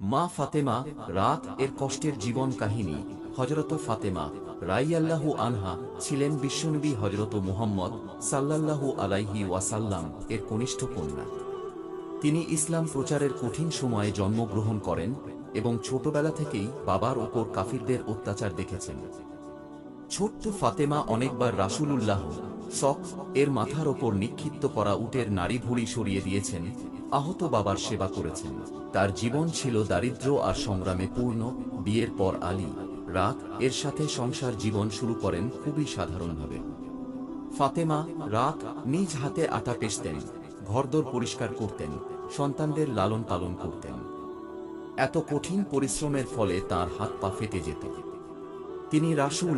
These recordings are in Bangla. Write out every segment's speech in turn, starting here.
মা ফাতেমা রাত এর কষ্টের জীবন কাহিনী। হযরত ফাতেমা রাদিয়াল্লাহু আনহা ছিলেন বিশ্বনবী হযরত মুহাম্মদ সাল্লাল্লাহু আলাইহি ওয়াসাল্লাম এর কনিষ্ঠ কন্যা। তিনি ইসলাম প্রচারের কঠিন সময়ে জন্মগ্রহণ করেন এবং ছোটবেলা থেকেই বাবার ওপর কাফিরদের অত্যাচার দেখেছেন। ছোট্ট ফাতেমা অনেকবার রাসূলুল্লাহ এর মাথার ওপর নিক্ষিপ্ত করা উটের নাড়ি ভুঁড়ি সরিয়ে দিয়েছেন, আহত বাবার সেবা করেছেন। তার জীবন ছিল দারিদ্র্য আর সংগ্রামে পূর্ণ। বিয়ের পর আলী রাত এর সাথে সংসার জীবন শুরু করেন খুবই সাধারণভাবে। ফাতেমা রাত নিজ হাতে আটা পেষতেন, ঘরদোর পরিষ্কার করতেন, সন্তানদের লালন পালন করতেন। এত কঠিন পরিশ্রমের ফলে তার হাত পা ফেটে যেত। তিনি রাসূল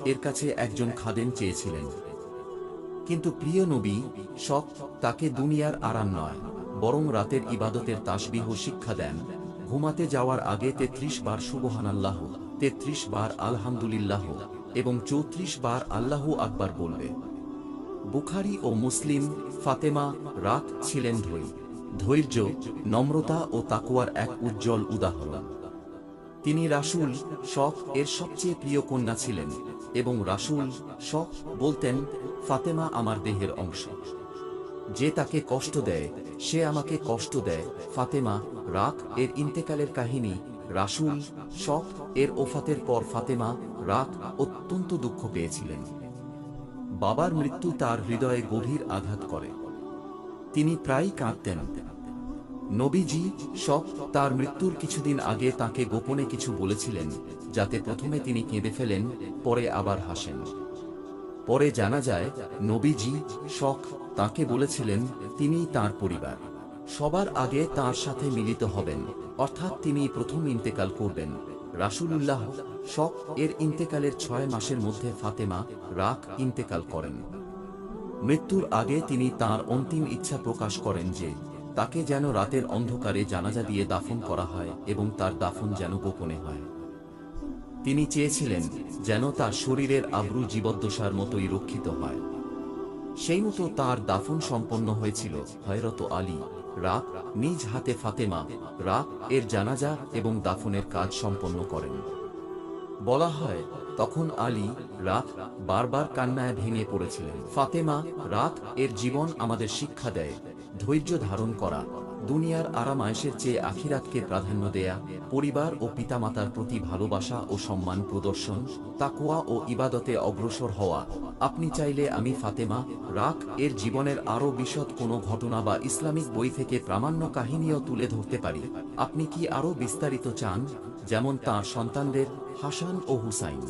এর কাছে একজন খাদেম চেয়েছিলেন, কিন্তু প্রিয় নবী তাকে দুনিয়ার আরাম নয়, বরং রাতের ইবাদতের তাসবিহ শিক্ষা দেন। ঘুমাতে যাওয়ার আগে ৩৩ বার সুবহানাল্লাহ, ৩৩ বার আলহামদুলিল্লাহ এবং ৩৪ বার আল্লাহু আকবার বলবে। বুখারী ও মুসলিম। ফাতেমা রাত ছিলেন ধৈর্য, নম্রতা ও তাকওয়ার এক উজ্জ্বল উদাহরণ। তিনি রাসূল এর সবচেয়ে প্রিয় কন্যা ছিলেন এবং রাসূল বলতেন, ফাতেমা আমার দেহের অংশ। যে তাকে কষ্ট দেয় সে আমাকে কষ্ট দেয়। ফাতেমা রাত এর ইন্তেকালের কাহিনী। রাসূল এর ওফাতের পর ফাতেমা রাত অত্যন্ত দুঃখ পেয়েছিলেন। বাবার মৃত্যু তার হৃদয়ে গভীর আঘাত করে। তিনি প্রায়ই কাঁদতেন। নবীজি তার মৃত্যুর কিছুদিন আগে তাকে গোপনে কিছু বলেছিলেন, যাতে প্রথমে তিনি কেঁদে ফেলেন, পরে আবার হাসেন। পরে জানা যায় নবীজি তাকে বলেছিলেন তিনি তার পরিবার সবার আগে তার সাথে মিলিত হবেন, অর্থাৎ তিনি প্রথম ইন্তেকাল করবেন। রাসূলুল্লাহ এর ইন্তেকালের ৬ মাসের মধ্যে ফাতেমা রাত ইন্তেকাল করেন। মৃত্যুর আগে তিনি তার অন্তিম ইচ্ছা প্রকাশ করেন যে তাকে যেন রাতের অন্ধকারে জানাজা দিয়ে দাফন করা হয় এবং তার দাফন যেন গোপনে হয়। তিনি চেয়েছিলেন যেন তার শরীরের আবরু জীবদ্দশার মতোই রক্ষিত হয়। সেই মতো তার দাফন সম্পন্ন হয়েছিল। হযরত আলী রাত নিজ হাতে ফাতেমা রাত এর জানাজা এবং দাফনের কাজ সম্পন্ন করেন। বলা হয় তখন আলী রাত বারবার কান্নায় ভেঙে পড়েছিলেন। ফাতেমা রাত এর জীবন আমাদের শিক্ষা দেয় ধৈর্য ধারণ করা, দুনিয়ার আরাম-আয়েশের চেয়ে আখিরাতকে প্রাধান্য দেয়া, পরিবার ও পিতামাতার প্রতি ভালোবাসা ও সম্মান প্রদর্শন, তাকওয়া ও ইবাদতে অগ্রসর হওয়া। আপনি চাইলে আমি ফাতেমা রাত এর জীবনের আরও বিশদ কোনো ঘটনা বা ইসলামিক বই থেকে প্রামাণ্য কাহিনীও তুলে ধরতে পারি। আপনি কি আরও বিস্তারিত চান, যেমন তাঁর সন্তানদের হাসান ও হুসাইন?